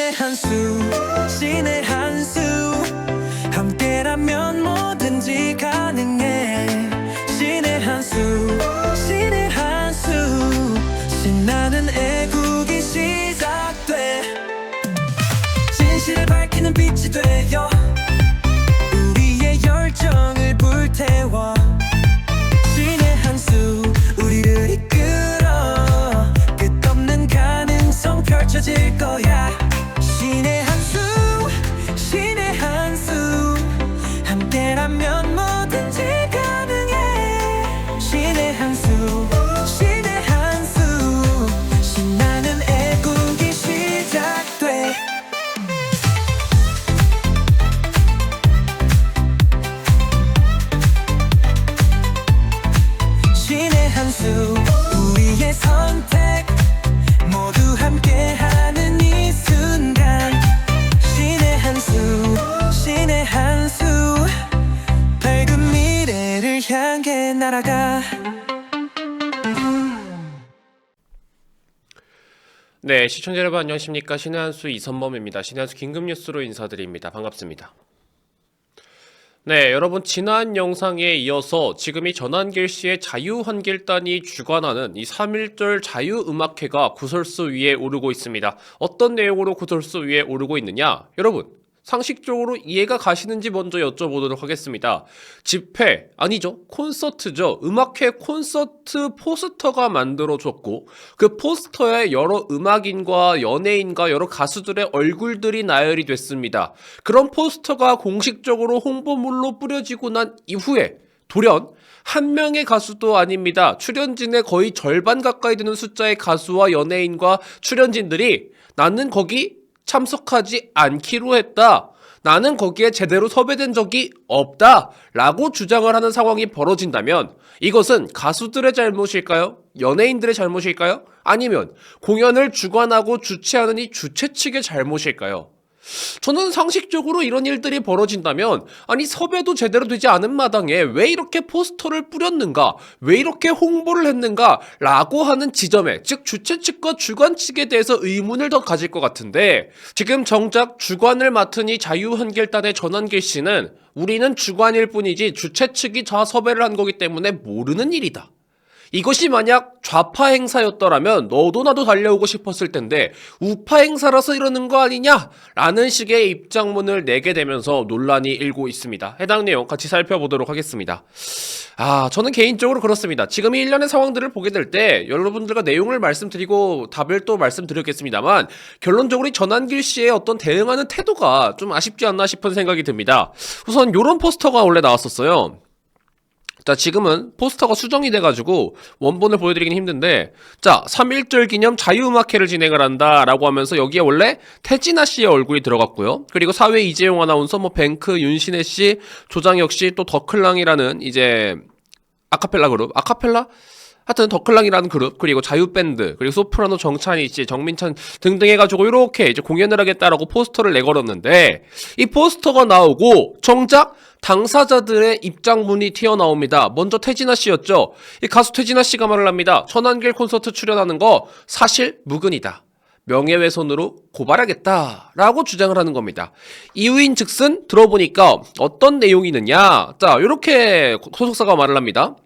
신의 한수 신의 한수 함께라면 뭐든지 가능해 신의 한수 신의 한수 신나는 애국이 시작돼 진실을 밝히는 빛이 되어 우리의 열정을 불태워 신의 한수 우리를 이끌어 끝없는 가능성 펼쳐질 거야 신의 한수 신의 한수 함께라면 뭐든지 가능해 신의 한수 신의 한수 신나는 애국이 시작돼 신의 한수 우리의 선택 모두 함께하는 이 순간 신의 한수 신의 한수 밝은 미래를 향해 날아가 네, 시청자 여러분 안녕하십니까? 신의 한수 이선범입니다. 신의 한수 긴급뉴스로 인사드립니다. 반갑습니다. 네, 여러분 지난 영상에 이어서 지금 이 전한길 씨의 자유환길단이 주관하는 이 3.1절 자유음악회가 구설수 위에 오르고 있습니다. 어떤 내용으로 구설수 위에 오르고 있느냐? 여러분 상식적으로 이해가 가시는지 먼저 여쭤보도록 하겠습니다. 집회, 아니죠. 콘서트죠. 음악회 콘서트 포스터가 만들어졌고 그 포스터에 여러 음악인과 연예인과 여러 가수들의 얼굴들이 나열이 됐습니다. 그런 포스터가 공식적으로 홍보물로 뿌려지고 난 이후에 돌연 한 명의 가수도 아닙니다. 출연진의 거의 절반 가까이 되는 숫자의 가수와 연예인과 출연진들이 나는 거기 참석하지 않기로 했다. 나는 거기에 제대로 섭외된 적이 없다. 라고 주장을 하는 상황이 벌어진다면 이것은 가수들의 잘못일까요? 연예인들의 잘못일까요? 아니면 공연을 주관하고 주최하는 이 주최 측의 잘못일까요? 저는 상식적으로 이런 일들이 벌어진다면 아니 섭외도 제대로 되지 않은 마당에 왜 이렇게 포스터를 뿌렸는가 왜 이렇게 홍보를 했는가 라고 하는 지점에 즉 주최 측과 주관 측에 대해서 의문을 더 가질 것 같은데 지금 정작 주관을 맡은 이 자유환길단의 전한길 씨는 우리는 주관일 뿐이지 주최 측이 다 섭외를 한 거기 때문에 모르는 일이다. 이것이 만약 좌파 행사였더라면 너도 나도 달려오고 싶었을 텐데 우파 행사라서 이러는 거 아니냐? 라는 식의 입장문을 내게 되면서 논란이 일고 있습니다. 해당 내용 같이 살펴보도록 하겠습니다. 저는 개인적으로 그렇습니다. 지금 이 일련의 상황들을 보게 될 때 여러분들과 내용을 말씀드리고 답을 또 말씀드렸겠습니다만 결론적으로 전한길 씨의 어떤 대응하는 태도가 좀 아쉽지 않나 싶은 생각이 듭니다. 우선 이런 포스터가 원래 나왔었어요. 자, 지금은 포스터가 수정이 돼가지고 원본을 보여드리긴 힘든데 자, 3.1절 기념 자유음악회를 진행을 한다 라고 하면서 여기에 원래 태진아 씨의 얼굴이 들어갔고요. 그리고 사회 이재용 아나운서, 뱅크, 윤신혜 씨, 조장혁 씨, 또 더클랑이라는 이제 아카펠라 그룹, 하여튼 더클랑이라는 그룹, 그리고 자유밴드, 그리고 소프라노 정찬희 씨, 정민찬 등등 해가지고 이렇게 이제 공연을 하겠다라고 포스터를 내걸었는데 이 포스터가 나오고 정작 당사자들의 입장문이 튀어나옵니다. 먼저 태진아 씨였죠. 이 가수 태진아 씨가 말을 합니다. 전한길 콘서트 출연하는 거 사실 무근이다. 명예훼손으로 고발하겠다 라고 주장을 하는 겁니다. 이유인 즉슨 들어보니까 어떤 내용이 있느냐. 자, 이렇게 소속사가 말을 합니다.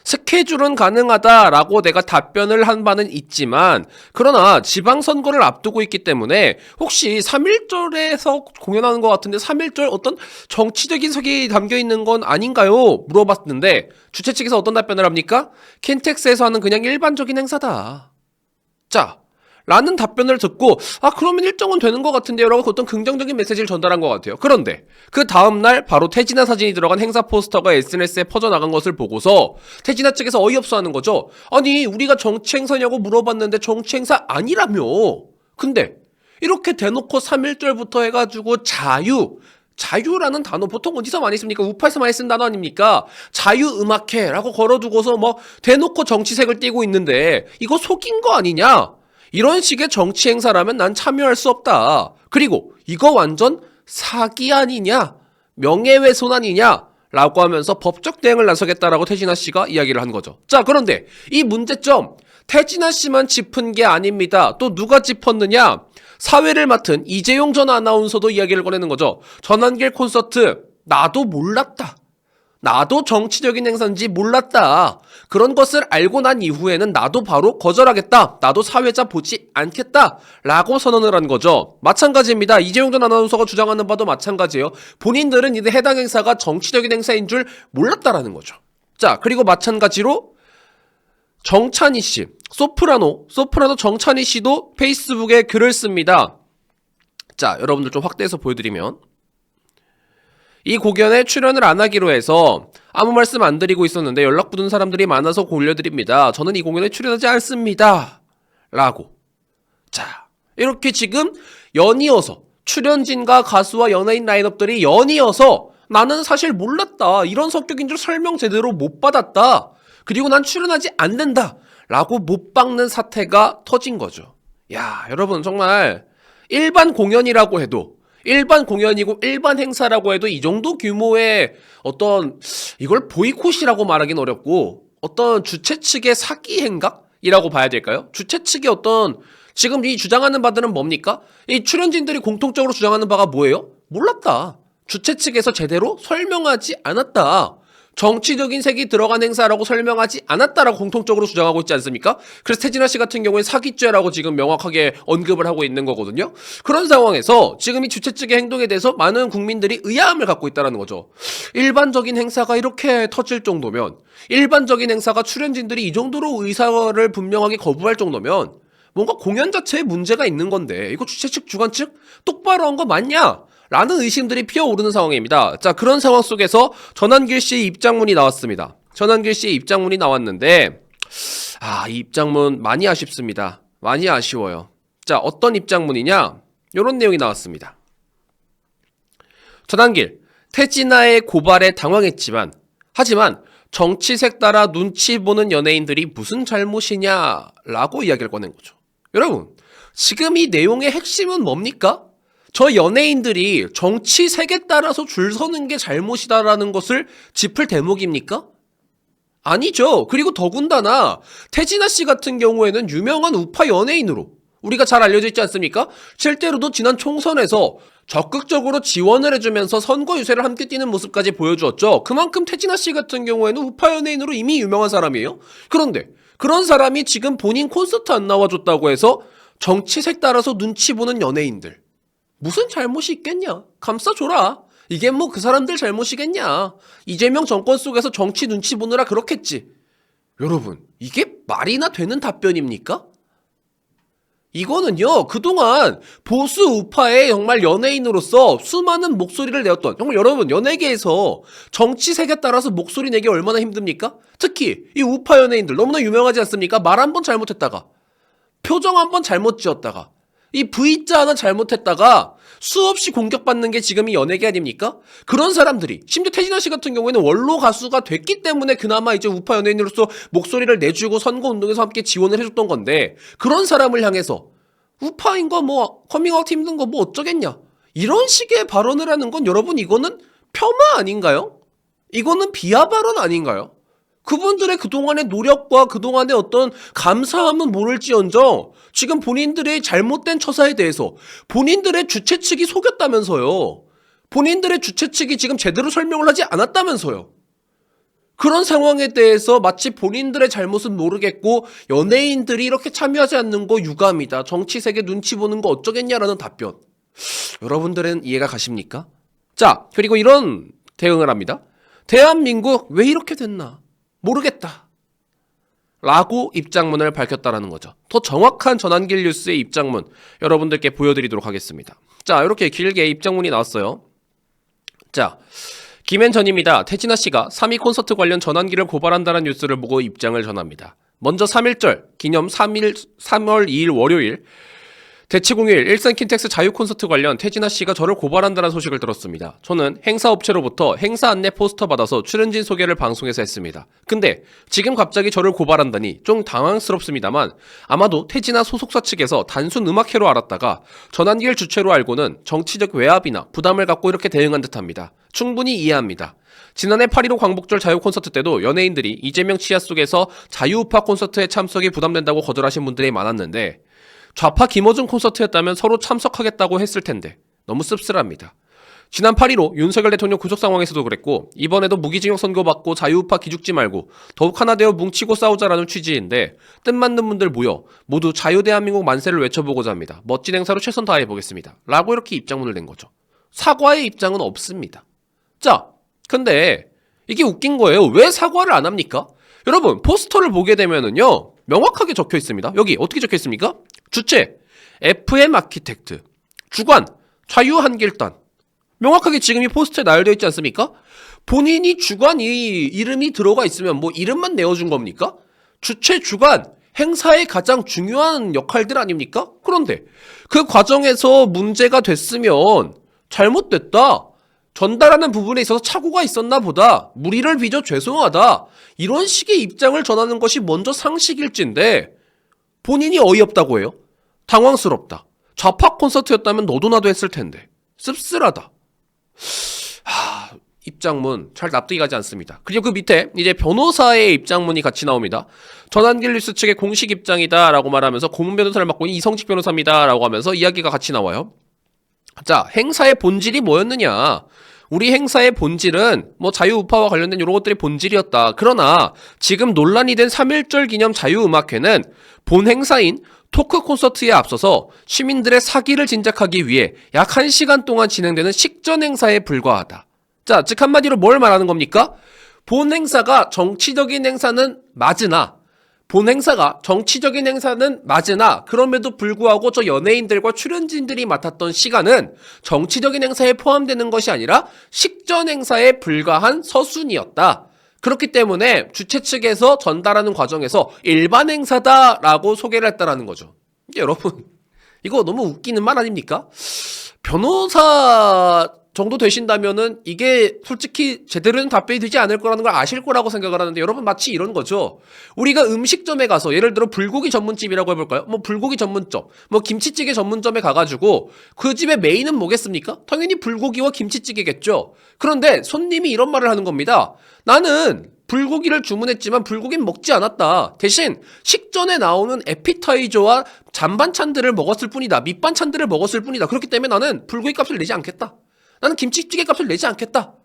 스케줄은 가능하다라고 내가 답변을 한 바는 있지만 그러나 지방선거를 앞두고 있기 때문에 혹시 3.1절에서 공연하는 것 같은데 3.1절 어떤 정치적인 석이 담겨있는 건 아닌가요? 물어봤는데 주최 측에서 어떤 답변을 합니까? 킨텍스에서 하는 그냥 일반적인 행사다. 자, 라는 답변을 듣고 그러면 일정은 되는 것 같은데요 라고 어떤 긍정적인 메시지를 전달한 것 같아요. 그런데 그 다음날 바로 태진아 사진이 들어간 행사 포스터가 SNS에 퍼져나간 것을 보고서 태진아 측에서 어이없어 하는 거죠. 아니 우리가 정치 행사냐고 물어봤는데 정치 행사 아니라며. 근데 이렇게 대놓고 3.1절부터 해가지고 자유라는 단어 보통 어디서 많이 씁니까? 우파에서 많이 쓴 단어 아닙니까? 자유음악회라고 걸어두고서 대놓고 정치색을 띠고 있는데 이거 속인 거 아니냐? 이런 식의 정치 행사라면 난 참여할 수 없다. 그리고 이거 완전 사기 아니냐? 명예훼손 아니냐? 라고 하면서 법적 대응을 나서겠다라고 태진아 씨가 이야기를 한 거죠. 자, 그런데 이 문제점 태진아 씨만 짚은 게 아닙니다. 또 누가 짚었느냐? 사회를 맡은 이재용 전 아나운서도 이야기를 꺼내는 거죠. 전환길 콘서트 나도 몰랐다. 나도 정치적인 행사인지 몰랐다. 그런 것을 알고 난 이후에는 나도 바로 거절하겠다. 나도 사회자 보지 않겠다. 라고 선언을 한 거죠. 마찬가지입니다. 이재용 전 아나운서가 주장하는 바도 마찬가지예요. 본인들은 이 해당 행사가 정치적인 행사인 줄 몰랐다라는 거죠. 자, 그리고 마찬가지로 정찬희 씨, 소프라노 정찬희 씨도 페이스북에 글을 씁니다. 자, 여러분들 좀 확대해서 보여드리면 이 공연에 출연을 안 하기로 해서 아무 말씀 안 드리고 있었는데 연락 붙은 사람들이 많아서 올려드립니다. 저는 이 공연에 출연하지 않습니다. 라고. 자, 이렇게 지금 연이어서 출연진과 가수와 연예인 라인업들이 연이어서 나는 사실 몰랐다. 이런 성격인 줄 설명 제대로 못 받았다. 그리고 난 출연하지 않는다. 라고 못 박는 사태가 터진 거죠. 야, 여러분 정말 일반 공연이라고 해도 일반 공연이고 일반 행사라고 해도 이 정도 규모의 어떤 이걸 보이콧이라고 말하긴 어렵고 어떤 주최 측의 사기 행각이라고 봐야 될까요? 주최 측의 어떤 지금 이 주장하는 바들은 뭡니까? 이 출연진들이 공통적으로 주장하는 바가 뭐예요? 몰랐다. 주최 측에서 제대로 설명하지 않았다. 정치적인 색이 들어간 행사라고 설명하지 않았다라고 공통적으로 주장하고 있지 않습니까? 그래서 태진아 씨 같은 경우에 사기죄라고 지금 명확하게 언급을 하고 있는 거거든요. 그런 상황에서 지금 이 주최 측의 행동에 대해서 많은 국민들이 의아함을 갖고 있다는 거죠. 일반적인 행사가 이렇게 터질 정도면, 일반적인 행사가 출연진들이 이 정도로 의사를 분명하게 거부할 정도면 뭔가 공연 자체에 문제가 있는 건데 이거 주최 측, 주관 측 똑바로 한 거 맞냐? 라는 의심들이 피어오르는 상황입니다. 자, 그런 상황 속에서 전환길 씨의 입장문이 나왔습니다. 전환길 씨의 입장문이 나왔는데 이 입장문 많이 아쉽습니다. 많이 아쉬워요. 자, 어떤 입장문이냐? 이런 내용이 나왔습니다. 전환길, 태진아의 고발에 당황했지만 하지만 정치색 따라 눈치 보는 연예인들이 무슨 잘못이냐? 라고 이야기를 꺼낸 거죠. 여러분, 지금 이 내용의 핵심은 뭡니까? 저 연예인들이 정치색에 따라서 줄 서는 게 잘못이다라는 것을 짚을 대목입니까? 아니죠. 그리고 더군다나 태진아 씨 같은 경우에는 유명한 우파 연예인으로 우리가 잘 알려져 있지 않습니까? 실제로도 지난 총선에서 적극적으로 지원을 해주면서 선거 유세를 함께 뛰는 모습까지 보여주었죠. 그만큼 태진아 씨 같은 경우에는 우파 연예인으로 이미 유명한 사람이에요. 그런데 그런 사람이 지금 본인 콘서트 안 나와줬다고 해서 정치색 따라서 눈치 보는 연예인들, 무슨 잘못이 있겠냐? 감싸줘라. 이게 뭐 그 사람들 잘못이겠냐? 이재명 정권 속에서 정치 눈치 보느라 그렇겠지. 여러분, 이게 말이나 되는 답변입니까? 이거는요, 그동안 보수 우파의 정말 연예인으로서 수많은 목소리를 내었던, 정말 여러분, 연예계에서 정치색에 따라서 목소리 내기 얼마나 힘듭니까? 특히 이 우파 연예인들 너무나 유명하지 않습니까? 말 한 번 잘못했다가, 표정 한 번 잘못 지었다가, 이 V자 하나 잘못했다가 수없이 공격받는 게 지금 이 연예계 아닙니까? 그런 사람들이, 심지어 태진아 씨 같은 경우에는 원로 가수가 됐기 때문에 그나마 이제 우파 연예인으로서 목소리를 내주고 선거운동에서 함께 지원을 해줬던 건데, 그런 사람을 향해서 우파인 거 뭐 커밍아웃 힘든 거 뭐 어쩌겠냐, 이런 식의 발언을 하는 건 여러분, 이거는 폄하 아닌가요? 이거는 비하 발언 아닌가요? 그분들의 그동안의 노력과 그동안의 어떤 감사함은 모를지언정 지금 본인들의 잘못된 처사에 대해서 본인들의 주최 측이 속였다면서요. 본인들의 주최 측이 지금 제대로 설명을 하지 않았다면서요. 그런 상황에 대해서 마치 본인들의 잘못은 모르겠고 연예인들이 이렇게 참여하지 않는 거 유감이다. 정치색에 눈치 보는 거 어쩌겠냐라는 답변. 여러분들은 이해가 가십니까? 자, 그리고 이런 대응을 합니다. 대한민국 왜 이렇게 됐나? 모르겠다. 라고 입장문을 밝혔다라는 거죠. 더 정확한 전환길 뉴스의 입장문 여러분들께 보여드리도록 하겠습니다. 자, 이렇게 길게 입장문이 나왔어요. 자, 김앤 전입니다. 태진아 씨가 3.2 콘서트 관련 전환길을 고발한다는 뉴스를 보고 입장을 전합니다. 먼저 3.1절 기념 3월 2일 월요일 대치공휴일 일산 킨텍스 자유 콘서트 관련 태진아 씨가 저를 고발한다는 소식을 들었습니다. 저는 행사업체로부터 행사 안내 포스터 받아서 출연진 소개를 방송에서 했습니다. 근데 지금 갑자기 저를 고발한다니 좀 당황스럽습니다만 아마도 태진아 소속사 측에서 단순 음악회로 알았다가 전환길 주최로 알고는 정치적 외압이나 부담을 갖고 이렇게 대응한 듯합니다. 충분히 이해합니다. 지난해 8.15 광복절 자유 콘서트 때도 연예인들이 이재명 치하 속에서 자유우파 콘서트에 참석이 부담된다고 거절하신 분들이 많았는데 좌파 김어준 콘서트였다면 서로 참석하겠다고 했을 텐데 너무 씁쓸합니다. 지난 8.15 윤석열 대통령 구속 상황에서도 그랬고 이번에도 무기징역 선고받고 자유우파 기죽지 말고 더욱 하나 되어 뭉치고 싸우자라는 취지인데 뜻맞는 분들 모여 모두 자유대한민국 만세를 외쳐보고자 합니다. 멋진 행사로 최선 다해보겠습니다. 라고 이렇게 입장문을 낸 거죠. 사과의 입장은 없습니다. 자, 근데 이게 웃긴 거예요. 왜 사과를 안 합니까? 여러분 포스터를 보게 되면은요 명확하게 적혀 있습니다. 여기 어떻게 적혀 있습니까? 주체 FM 아키텍트, 주관 자유한길단. 명확하게 지금 이 포스터에 나열되어 있지 않습니까? 본인이 주관 이 이름이 들어가 있으면 뭐 이름만 내어준 겁니까? 주체 주관 행사의 가장 중요한 역할들 아닙니까? 그런데 그 과정에서 문제가 됐으면 잘못됐다, 전달하는 부분에 있어서 착오가 있었나 보다, 무리를 빚어 죄송하다, 이런 식의 입장을 전하는 것이 먼저 상식일진데 본인이 어이없다고 해요? 당황스럽다. 좌파 콘서트였다면 너도 나도 했을 텐데 씁쓸하다. 입장문 잘 납득이 가지 않습니다. 그리고 그 밑에 이제 변호사의 입장문이 같이 나옵니다. 전환길 뉴스 측의 공식 입장이다 라고 말하면서 고문 변호사를 맡고 있는 이성직 변호사입니다 라고 하면서 이야기가 같이 나와요. 자, 행사의 본질이 뭐였느냐? 우리 행사의 본질은 뭐 자유우파와 관련된 이런 것들이 본질이었다. 그러나 지금 논란이 된 3.1절 기념 자유음악회는 본 행사인 토크 콘서트에 앞서서 시민들의 사기를 진작하기 위해 약 1시간 동안 진행되는 식전 행사에 불과하다. 자, 즉 한마디로 뭘 말하는 겁니까? 본 행사가 정치적인 행사는 맞으나 그럼에도 불구하고 저 연예인들과 출연진들이 맡았던 시간은 정치적인 행사에 포함되는 것이 아니라 식전 행사에 불과한 서순이었다. 그렇기 때문에 주최 측에서 전달하는 과정에서 일반 행사다라고 소개를 했다라는 거죠. 여러분 이거 너무 웃기는 말 아닙니까? 변호사 정도 되신다면은 이게 솔직히 제대로는 답변이 되지 않을 거라는 걸 아실 거라고 생각을 하는데 여러분 마치 이런 거죠. 우리가 음식점에 가서 예를 들어 불고기 전문집이라고 해볼까요? 뭐 불고기 전문점, 뭐 김치찌개 전문점에 가가지고 그 집의 메인은 뭐겠습니까? 당연히 불고기와 김치찌개겠죠. 그런데 손님이 이런 말을 하는 겁니다. 나는 불고기를 주문했지만 불고기는 먹지 않았다. 대신 식전에 나오는 에피타이저와 잔반찬들을 먹었을 뿐이다. 밑반찬들을 먹었을 뿐이다. 그렇기 때문에 나는 불고기 값을 내지 않겠다. 나는 김치찌개 값을 내지 않겠다.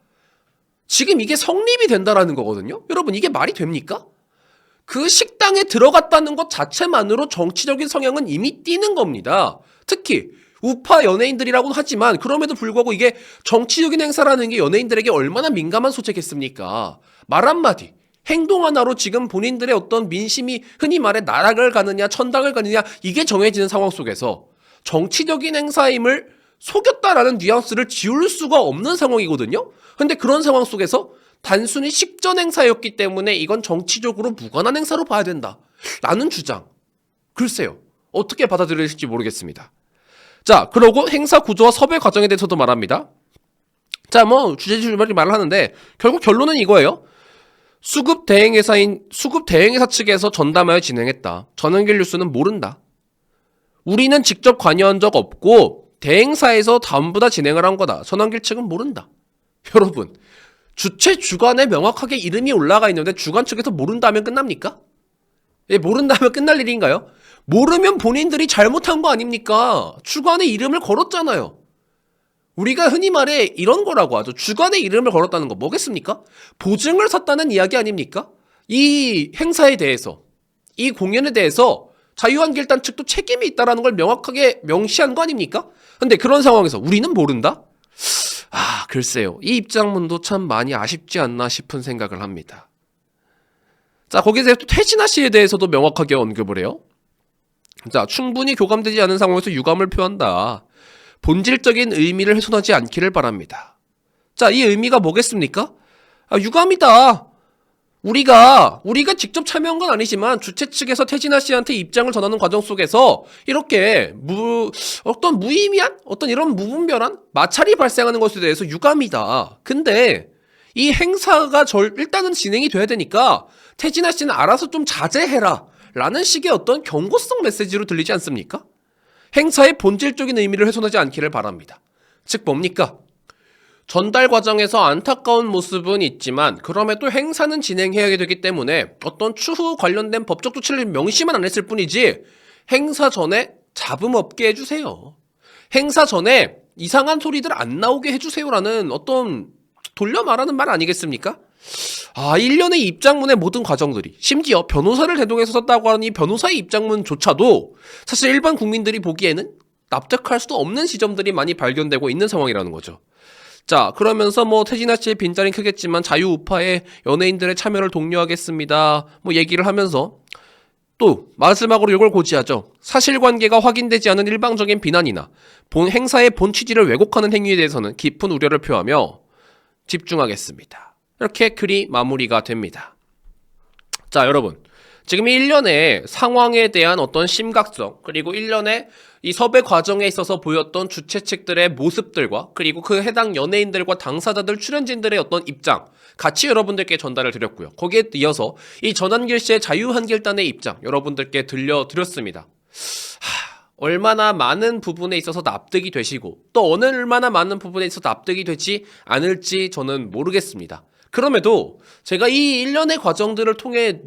지금 이게 성립이 된다라는 거거든요. 여러분 이게 말이 됩니까? 그 식당에 들어갔다는 것 자체만으로 정치적인 성향은 이미 띄는 겁니다. 특히 우파 연예인들이라고는 하지만 그럼에도 불구하고 이게 정치적인 행사라는 게 연예인들에게 얼마나 민감한 소재겠습니까? 말 한마디, 행동 하나로 지금 본인들의 어떤 민심이 흔히 말해 나락을 가느냐 천당을 가느냐 이게 정해지는 상황 속에서 정치적인 행사임을 속였다라는 뉘앙스를 지울 수가 없는 상황이거든요. 근데 그런 상황 속에서 단순히 식전 행사였기 때문에 이건 정치적으로 무관한 행사로 봐야 된다 라는 주장, 글쎄요 어떻게 받아들일지 모르겠습니다. 자, 그러고 행사 구조와 섭외 과정에 대해서도 말합니다. 자, 뭐 주제주말이 말을 하는데 결국 결론은 이거예요. 수급 대행회사 측에서 전담하여 진행했다. 전환길 뉴스는 모른다. 우리는 직접 관여한 적 없고 대행사에서 전부 다 진행을 한 거다. 전환길 측은 모른다. 여러분, 주최 주관에 명확하게 이름이 올라가 있는데 주관 측에서 모른다면 끝납니까? 예, 모른다면 끝날 일인가요? 모르면 본인들이 잘못한 거 아닙니까? 주관에 이름을 걸었잖아요. 우리가 흔히 말해 이런 거라고 하죠. 주관에 이름을 걸었다는 거 뭐겠습니까? 보증을 섰다는 이야기 아닙니까? 이 행사에 대해서, 이 공연에 대해서 자유한길단 측도 책임이 있다는 걸 명확하게 명시한 거 아닙니까? 근데 그런 상황에서 우리는 모른다? 글쎄요. 이 입장문도 참 많이 아쉽지 않나 싶은 생각을 합니다. 자, 거기서 또 태진아 씨에 대해서도 명확하게 언급을 해요. 자, 충분히 교감되지 않은 상황에서 유감을 표한다. 본질적인 의미를 훼손하지 않기를 바랍니다. 자, 이 의미가 뭐겠습니까? 유감이다. 우리가 직접 참여한 건 아니지만 주최 측에서 태진아 씨한테 입장을 전하는 과정 속에서 이렇게 어떤 무의미한 어떤 이런 무분별한 마찰이 발생하는 것에 대해서 유감이다. 근데 이 행사가 일단은 진행이 돼야 되니까 태진아 씨는 알아서 좀 자제해라 라는 식의 어떤 경고성 메시지로 들리지 않습니까? 행사의 본질적인 의미를 훼손하지 않기를 바랍니다. 즉 뭡니까? 전달 과정에서 안타까운 모습은 있지만 그럼에도 행사는 진행해야 되기 때문에 어떤 추후 관련된 법적 조치를 명시만 안 했을 뿐이지 행사 전에 잡음 없게 해주세요. 행사 전에 이상한 소리들 안 나오게 해주세요라는 어떤 돌려 말하는 말 아니겠습니까? 1년의 입장문의 모든 과정들이 심지어 변호사를 대동해서 썼다고 하니 변호사의 입장문조차도 사실 일반 국민들이 보기에는 납득할 수도 없는 지점들이 많이 발견되고 있는 상황이라는 거죠. 자, 그러면서 태진아 씨의 빈자리는 크겠지만 자유우파의 연예인들의 참여를 독려하겠습니다. 얘기를 하면서 또 마지막으로 이걸 고지하죠. 사실관계가 확인되지 않은 일방적인 비난이나 본 행사의 본 취지를 왜곡하는 행위에 대해서는 깊은 우려를 표하며 집중하겠습니다. 이렇게 글이 마무리가 됩니다. 자, 여러분. 지금 1년의 상황에 대한 어떤 심각성, 그리고 1년의 이 섭외 과정에 있어서 보였던 주최 측들의 모습들과 그리고 그 해당 연예인들과 당사자들, 출연진들의 어떤 입장, 같이 여러분들께 전달을 드렸고요. 거기에 이어서 이 전환길 씨의 자유한길단의 입장 여러분들께 들려드렸습니다. 얼마나 많은 부분에 있어서 납득이 되시고 또 얼마나 많은 부분에 있어서 납득이 되지 않을지 저는 모르겠습니다. 그럼에도 제가 이 1년의 과정들을 통해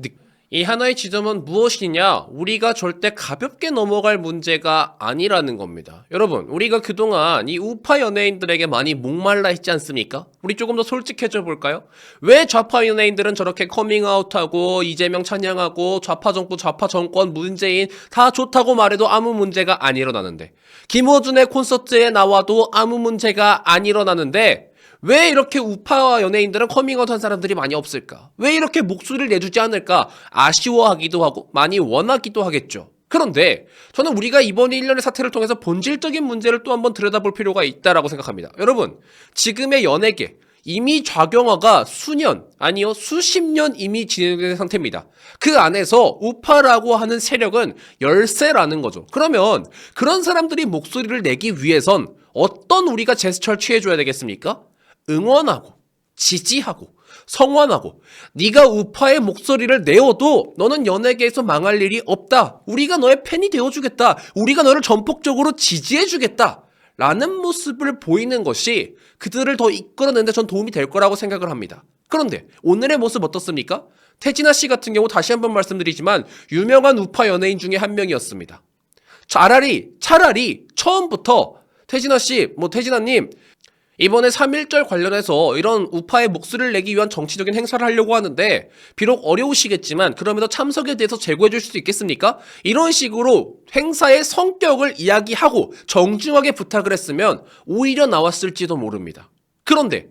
이 하나의 지점은 무엇이냐? 우리가 절대 가볍게 넘어갈 문제가 아니라는 겁니다. 여러분, 우리가 그동안 이 우파 연예인들에게 많이 목말라 했지 않습니까? 우리 조금 더 솔직해져 볼까요? 왜 좌파 연예인들은 저렇게 커밍아웃하고 이재명 찬양하고 좌파 정부, 좌파 정권, 문재인 다 좋다고 말해도 아무 문제가 안 일어나는데, 김어준의 콘서트에 나와도 아무 문제가 안 일어나는데 왜 이렇게 우파 연예인들은 커밍아웃한 사람들이 많이 없을까? 왜 이렇게 목소리를 내주지 않을까? 아쉬워하기도 하고 많이 원하기도 하겠죠. 그런데 저는 우리가 이번 1년의 사태를 통해서 본질적인 문제를 또 한번 들여다볼 필요가 있다라고 생각합니다. 여러분, 지금의 연예계 이미 좌경화가 수십 년 이미 진행된 상태입니다. 그 안에서 우파라고 하는 세력은 열세라는 거죠. 그러면 그런 사람들이 목소리를 내기 위해선 어떤 우리가 제스처를 취해줘야 되겠습니까? 응원하고 지지하고 성원하고 네가 우파의 목소리를 내어도 너는 연예계에서 망할 일이 없다. 우리가 너의 팬이 되어주겠다. 우리가 너를 전폭적으로 지지해주겠다. 라는 모습을 보이는 것이 그들을 더 이끌어내는 데 전 도움이 될 거라고 생각을 합니다. 그런데 오늘의 모습 어떻습니까? 태진아 씨 같은 경우 다시 한번 말씀드리지만 유명한 우파 연예인 중에 한 명이었습니다. 차라리 처음부터 태진아 씨, 태진아님 이번에 3.1절 관련해서 이런 우파의 목소리를 내기 위한 정치적인 행사를 하려고 하는데 비록 어려우시겠지만 그럼에도 참석에 대해서 제고해 줄 수 있겠습니까? 이런 식으로 행사의 성격을 이야기하고 정중하게 부탁을 했으면 오히려 나왔을지도 모릅니다. 그런데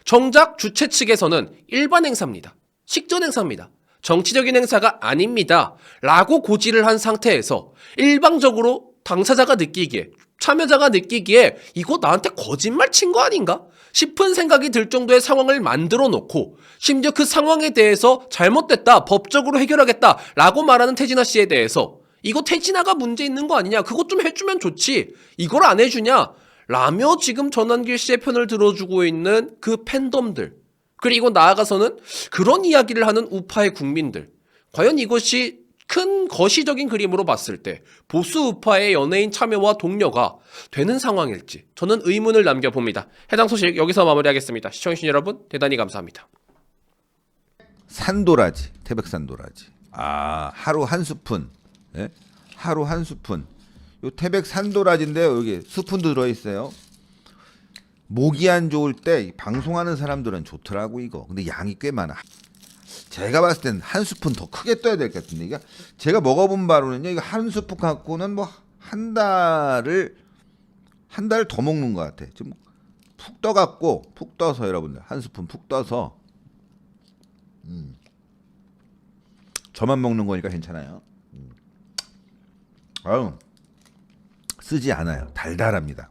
정작 주최 측에서는 일반 행사입니다. 식전 행사입니다. 정치적인 행사가 아닙니다. 라고 고지를 한 상태에서 일방적으로 당사자가 느끼기에 참여자가 느끼기에 이거 나한테 거짓말 친 거 아닌가? 싶은 생각이 들 정도의 상황을 만들어 놓고 심지어 그 상황에 대해서 잘못됐다, 법적으로 해결하겠다 라고 말하는 태진아 씨에 대해서 이거 태진아가 문제 있는 거 아니냐? 그것 좀 해주면 좋지. 이걸 안 해주냐? 라며 지금 전환길 씨의 편을 들어주고 있는 그 팬덤들, 그리고 나아가서는 그런 이야기를 하는 우파의 국민들, 과연 이것이 큰 거시적인 그림으로 봤을 때 보수 우파의 연예인 참여와 독려가 되는 상황일지 저는 의문을 남겨봅니다. 해당 소식 여기서 마무리하겠습니다. 시청해주신 여러분 대단히 감사합니다. 산도라지, 태백산도라지. 하루 한 스푼. 예? 하루 한 스푼. 요 태백산도라지인데요. 여기 스푼도 들어있어요. 목이 안 좋을 때 방송하는 사람들은 좋더라고 이거. 근데 양이 꽤 많아. 제가 봤을 땐 한 스푼 더 크게 떠야 될 것 같은데, 이게 제가 먹어본 바로는요, 이거 한 스푼 갖고는 한 달을 더 먹는 것 같아. 좀 푹 떠서 여러분들 한 스푼 푹 떠서 저만 먹는 거니까 괜찮아요. 쓰지 않아요. 달달합니다.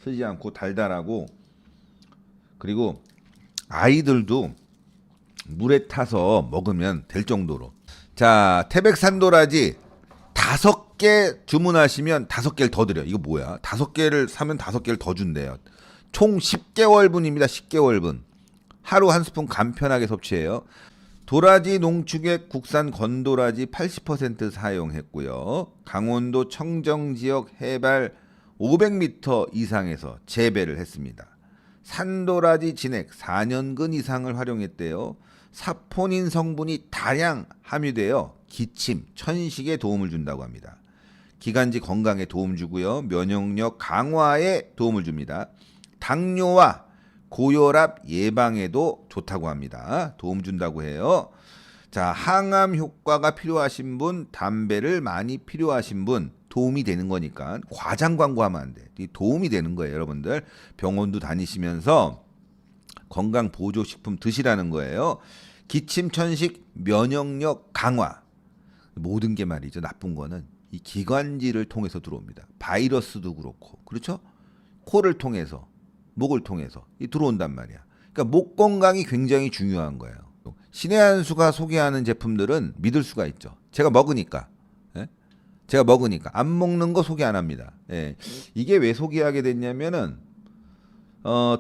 쓰지 않고 달달하고, 그리고 아이들도 물에 타서 먹으면 될 정도로. 자, 태백산도라지 5개 주문하시면 5개를 더 드려요. 이거 뭐야? 5개를 사면 5개를 더 준대요. 총 10개월분입니다. 10개월분. 하루 한 스푼 간편하게 섭취해요. 도라지 농축액 국산 건도라지 80% 사용했고요. 강원도 청정지역 해발 500m 이상에서 재배를 했습니다. 산도라지 진액 4년근 이상을 활용했대요. 사포닌 성분이 다량 함유되어 기침, 천식에 도움을 준다고 합니다. 기관지 건강에 도움 주고요. 면역력 강화에 도움을 줍니다. 당뇨와 고혈압 예방에도 좋다고 합니다. 도움 준다고 해요. 자, 항암 효과가 필요하신 분, 담배를 많이 필요하신 분 도움이 되는 거니까 과장 광고하면 안 돼. 도움이 되는 거예요, 여러분들. 병원도 다니시면서 건강 보조 식품 드시라는 거예요. 기침, 천식, 면역력 강화. 모든 게 말이죠. 나쁜 거는 이 기관지를 통해서 들어옵니다. 바이러스도 그렇고. 그렇죠? 코를 통해서, 목을 통해서 들어온단 말이야. 그러니까 목 건강이 굉장히 중요한 거예요. 신의 한 수가 소개하는 제품들은 믿을 수가 있죠. 제가 먹으니까. 예? 제가 먹으니까. 안 먹는 거 소개 안 합니다. 예. 이게 왜 소개하게 됐냐면은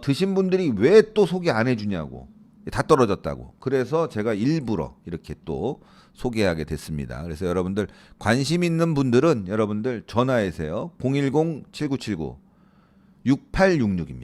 드신 분들이 왜 또 소개 안 해주냐고. 다 떨어졌다고. 그래서 제가 일부러 이렇게 또 소개하게 됐습니다. 그래서 여러분들 관심 있는 분들은 여러분들 전화하세요. 010-7979-6866입니다.